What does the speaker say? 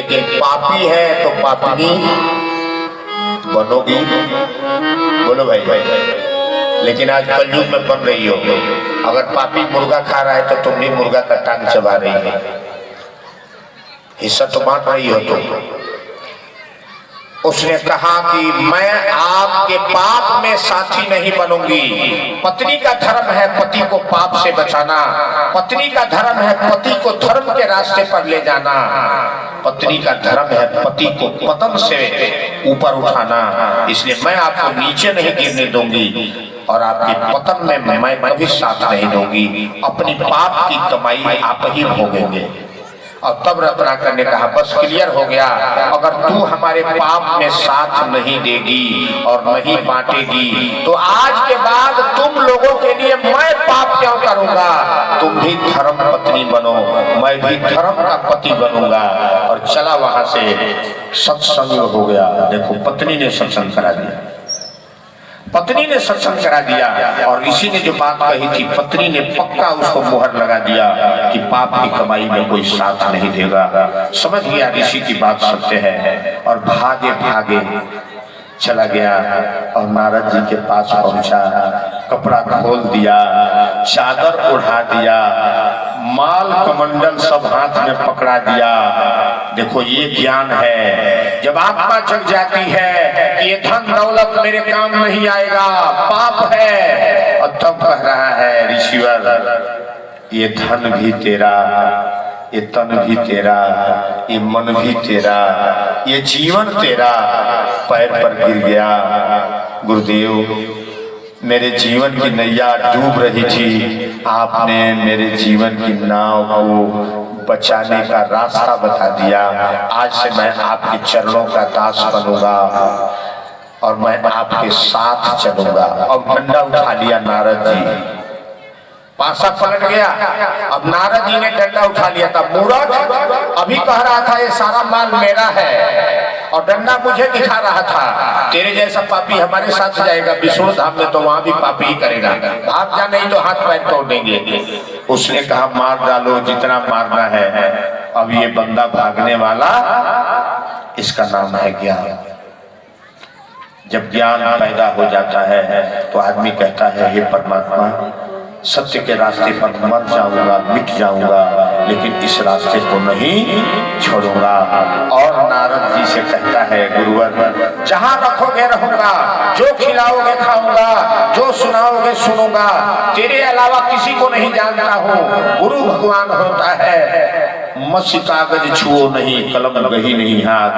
लेकिन पापी है तो पापिनी बनोगी। बोलो भाई भाई भाई। लेकिन आज कलयुग में बन रही हो। अगर पापी मुर्गा खा रहा है तो तुम भी मुर्गा का टांग चबा रही है, हिस्सा तो बांट रही हो तुम। उसने कहा कि मैं आपके पाप में साथी नहीं बनूंगी। पत्नी का धर्म है पति को पाप से बचाना, पत्नी का धर्म है पति को धर्म के रास्ते पर ले जाना, पत्नी का धर्म है पति को पतन से ऊपर उठाना। इसलिए मैं आपको नीचे नहीं गिरने दूंगी और आपके पतन में मैं कभी साथ नहीं दूंगी। अपनी पाप की कमाई आप ही भोगेंगे। और तब रत्नाकर ने कहा बस क्लियर हो गया, अगर तू हमारे पाप में साथ नहीं देगी और नहीं बांटेगी तो आज के बाद तुम लोगों के लिए मैं पाप क्यों करूंगा। तुम भी धर्म पत्नी बनो, मैं भी धर्म का पति बनूंगा। और चला वहां से, सत्संग हो गया। देखो पत्नी ने सत्संग करा दिया, पत्नी ने सत्संग करा दिया। और ऋषि ने जो बात कही थी पत्नी ने पक्का उसको मुहर लगा दिया कि पाप की कमाई में कोई साथ नहीं देगा। समझ गया ऋषि की बात सत्य है और भागे भागे चला गया और नारद जी के पास पहुंचा। कपड़ा खोल दिया, चादर उड़ा दिया, माल कमंडल सब हाथ में पकड़ा दिया। देखो ये ज्ञान है। जब आत्मा जग जाती है कि ये धन दौलत मेरे काम नहीं आएगा, पाप है, और तब कह रहा है ऋषिवर ये धन भी तेरा, ये तन भी तेरा, ये मन भी तेरा, ये जीवन तेरा। पैर पर गिर गया, गुरुदेव मेरे जीवन की नैया डूब रही थी, आपने मेरे जीवन की नाव को बचाने का रास्ता बता दिया। आज से मैं आपके चरणों का दास बनूंगा और मैं आपके साथ चलूंगा। अब डंडा उठा लिया नारद जी, पासा पलट गया। अब नारद जी ने डंडा उठा लिया था। मूर्ख, अभी कह रहा था ये सारा माल मेरा है और डंडा मुझे दिखा रहा था। तेरे जैसा पापी हमारे साथ जाएगा विष्णु धाम में तो वहां भी पापी ही करेगा, भाग जा नहीं तो हाथ पैर तोड़ देंगे। उसने कहा मार डालो जितना मारना है। अब ये बंदा भागने वाला, इसका नाम है ज्ञान। जब ज्ञान पैदा हो जाता है तो आदमी कहता है हे परमात्मा सत्य के रास्ते पर मर जाऊंगा, मिट जाऊंगा, लेकिन इस रास्ते को नहीं छोड़ूंगा। और नारद जी से कहता है गुरुवर जहां रखोगे रहूंगा, जो खिलाओगे खाऊंगा, जो सुनाओगे सुनूंगा, तेरे अलावा किसी को नहीं जानता हूँ। गुरु भगवान होता है, मस्सी कागज छुओ नहीं, कलम गही नहीं हाथ।